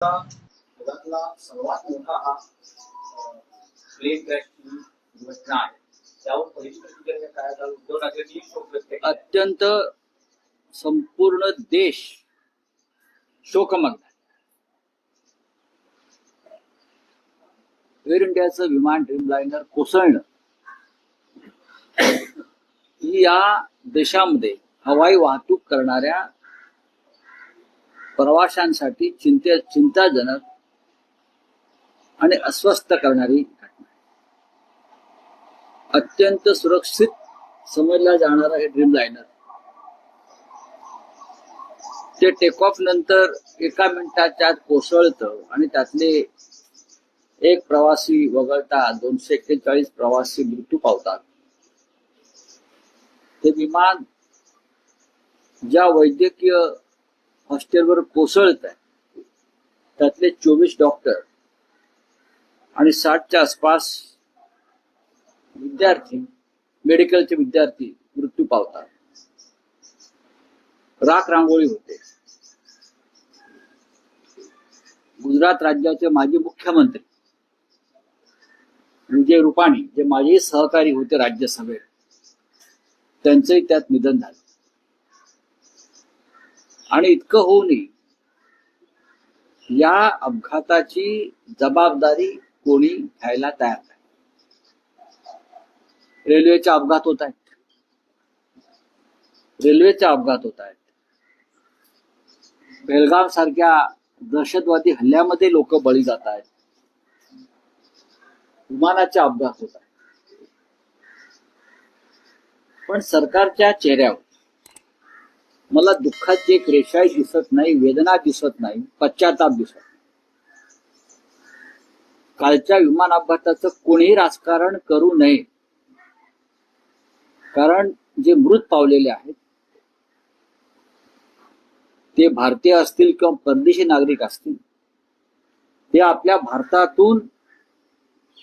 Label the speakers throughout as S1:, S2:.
S1: जगातला सर्वात मोठा हा प्लेन क्रॅशची घटना आहे. त्यावर पहिली प्रतिक्रिया काय झाली? उद्धव ठाकरेंनी शोक व्यक्त केला.
S2: अत्यंत संपूर्ण देश शोकमग्न. एअर इंडियाचं विमान ड्रीमलाइनर कोसळणं ही या देशामध्ये हवाई वाहतूक करणाऱ्या प्रवाशांसाठी चिंताजनक आणि अस्वस्थ करणारी घटना आहे. अत्यंत सुरक्षित समजला जाणारा हे ड्रीमलाइनर ते टेक ऑफ नंतर एका मिनिटाच्या आत कोसळतं आणि त्यातले एक प्रवासी वगळता 241 प्रवासी मृत्यू पावतात. ते विमान ज्या वैद्यकीय हॉस्टेलवर कोसळत आहे त्यातले 24 डॉक्टर आणि 60च्या आसपास विद्यार्थी, मेडिकलचे विद्यार्थी मृत्यू पावतात. राख रांगोळी होते. गुजरात राज्याचे माजी मुख्यमंत्री विजय रुपाणी, जे माझे सहकारी होते राज्यसभेत, त्यांचंही त्यात निधन झालं. आणि इतकं होऊनही या अपघाताची जबाबदारी कोणी घ्यायला तयार नाही. रेल्वेचे अपघात होत आहेत. बेलगाम सारख्या दहशतवादी हल्ल्यामध्ये लोक बळी जात आहेत. विमानाचे अपघात होत आहेत. पण सरकारच्या चेहऱ्यावर मला दुःखाची एक रेषाही दिसत नाही, वेदना दिसत नाही, पश्चाताप दिसत नाही. कालच्या विमान अपघाताचं कोणीही राजकारण करू नये. कारण जे मृत पावलेले आहेत ते भारतीय असतील किंवा परदेशी नागरिक असतील, ते आपल्या भारतातून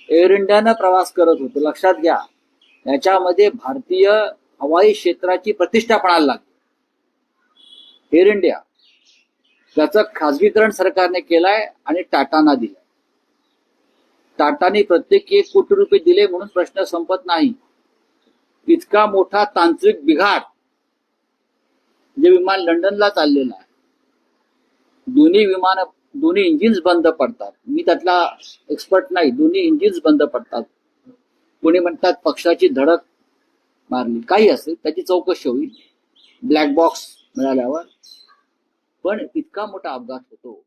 S2: एअर इंडियानं प्रवास करत होते. लक्षात घ्या, याच्यामध्ये भारतीय हवाई क्षेत्राची प्रतिष्ठा पणाला लागली. एअर इंडिया त्याचं खाजगीकरण सरकारने केलंय आणि टाटाना दिलंय. टाटाने प्रत्येकी 1 कोटी रुपये दिले म्हणून प्रश्न संपत नाही. इतका मोठा तांत्रिक बिघाड. जे विमान लंडनला चाललेलं आहे, दोन्ही इंजिन्स बंद पडतात. मी त्यातला एक्सपर्ट नाही. दोन्ही इंजिन्स बंद पडतात. कोणी म्हणतात पक्षाची धडक मारली, काही असेल त्याची चौकशी होईल ब्लॅक बॉक्स मिळाल्यावर. पण इतका मोठा अपघात होतो